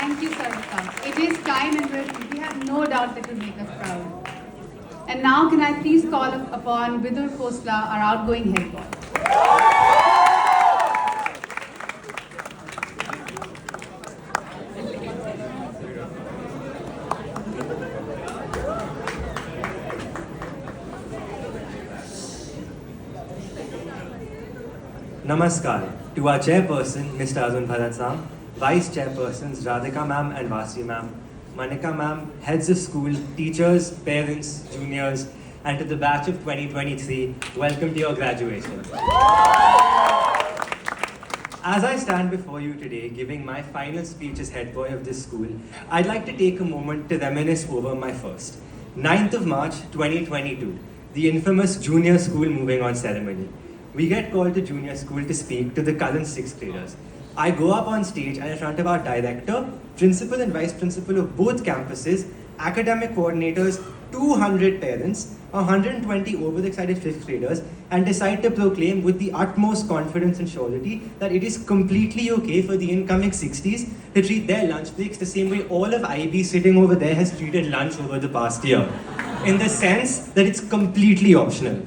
Thank you, Sarika. It is time and we have no doubt that will make us proud. And now can I please call upon Vidur Khosla, our outgoing head boy. Namaskar to our chairperson, Mr. Arjun Bharat Sam, vice chairpersons Radhika ma'am and Vasi ma'am, Manika ma'am, heads of school, teachers, parents, juniors, and to the batch of 2023, welcome to your graduation. As I stand before you today, giving my final speech as head boy of this school, I'd like to take a moment to reminisce over my first. 9th of March, 2022, the infamous junior school moving on ceremony. We get called to junior school to speak to the current 6th graders. I go up on stage and in front of our director, principal and vice principal of both campuses, academic coordinators, 200 parents, 120 overexcited 5th graders, and decide to proclaim with the utmost confidence and surety that it is completely okay for the incoming 60s to treat their lunch breaks the same way all of IB sitting over there has treated lunch over the past year. In the sense that it's completely optional.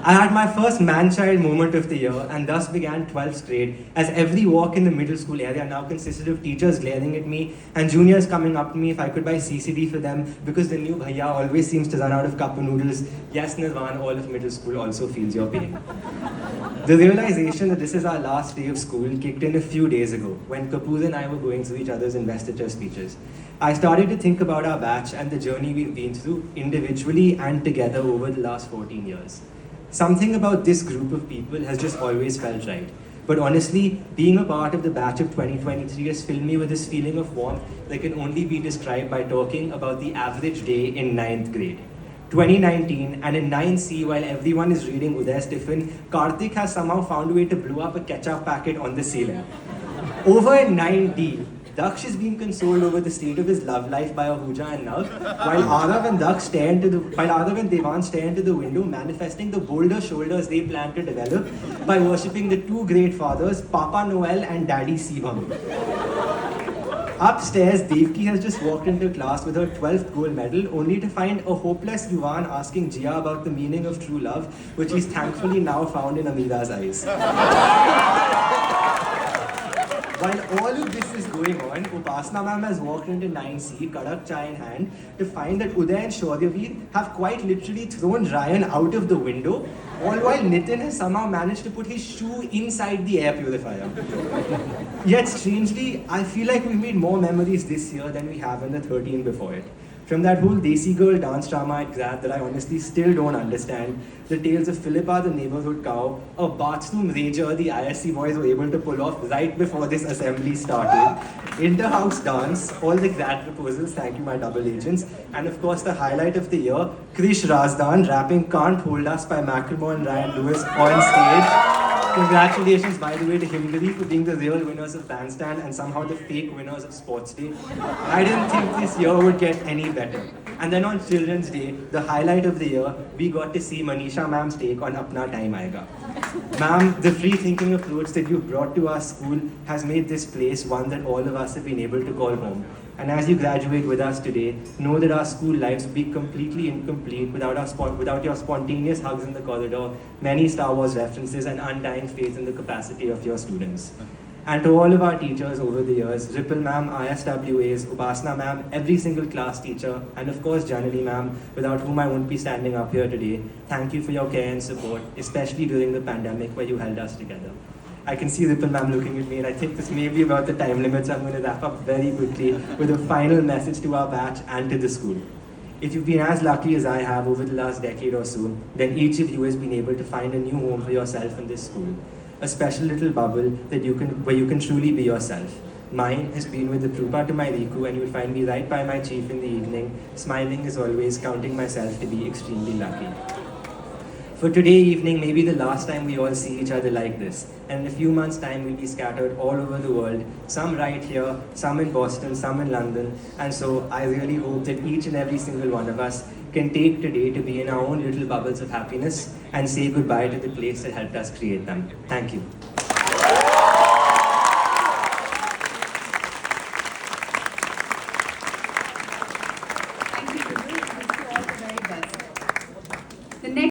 I had my first man-child moment of the year and thus began 12th grade as every walk in the middle school area now consisted of teachers glaring at me and juniors coming up to me if I could buy CCD for them because the new bhaiya always seems to run out of cup noodles. Yes, Nirvan, all of middle school also feels your pain. The realization that this is our last day of school kicked in a few days ago when Kapoor and I were going through each other's investiture speeches. I started to think about our batch and the journey we've been through individually and together over the last 14 years. Something about this group of people has just always felt right. But honestly, being a part of the batch of 2023 has filled me with this feeling of warmth that can only be described by talking about the average day in 9th grade. 2019, and in 9C, while everyone is reading Uday's tiffin, Karthik has somehow found a way to blow up a ketchup packet on the ceiling. Over in 9D, Daksh is being consoled over the state of his love life by Ahuja and Nag, while Arav and Devan stare into the window, manifesting the bolder shoulders they plan to develop by worshipping the two great fathers, Papa Noel and Daddy Sibham. Upstairs, Devki has just walked into class with her 12th gold medal, only to find a hopeless Yuvan asking Jia about the meaning of true love, which he's thankfully now found in Amira's eyes. While all of this is going on, Upasana ma'am has walked into 9C, Kadak chai in hand, to find that Uday and Shauryaveer have quite literally thrown Ryan out of the window, all while Nitin has somehow managed to put his shoe inside the air purifier. Yet strangely, I feel like we've made more memories this year than we have in the 13 before it. From that whole Desi Girl dance drama at Grad that I honestly still don't understand, the tales of Philippa the neighborhood cow, a bathroom rager the ISC boys were able to pull off right before this assembly started, inter-house dance, all the Grad proposals, thank you my double agents, and of course the highlight of the year, Krish Razdan rapping Can't Hold Us by Macklemore and Ryan Lewis on stage. Congratulations, by the way, to Himgiri for being the real winners of Bandstand and somehow the fake winners of Sports Day. I didn't think this year would get any better. And then on Children's Day, the highlight of the year, we got to see Manisha ma'am's take on Apna Time Aayega. Ma'am, the free-thinking approach that you've brought to our school has made this place one that all of us have been able to call home. And as you graduate with us today, know that our school lives would be completely incomplete without your spontaneous hugs in the corridor, many Star Wars references, and undying faith in the capacity of your students. And to all of our teachers over the years, Ripple ma'am, ISWAs, Upasana ma'am, every single class teacher, and of course Janani ma'am, without whom I wouldn't be standing up here today, thank you for your care and support, especially during the pandemic where you held us together. I can see Ripple ma'am looking at me, and I think this may be about the time limit, so I'm going to wrap up very quickly with a final message to our batch and to the school. If you've been as lucky as I have over the last decade or so, then each of you has been able to find a new home for yourself in this school. A special little bubble where you can truly be yourself. Mine has been with the Krupa to my Riku, and you'll find me right by my chief in the evening, smiling as always, counting myself to be extremely lucky. For today evening, maybe the last time we all see each other like this. And in a few months' time, we'll be scattered all over the world, some right here, some in Boston, some in London. And so I really hope that each and every single one of us can take today to be in our own little bubbles of happiness and say goodbye to the place that helped us create them. Thank you.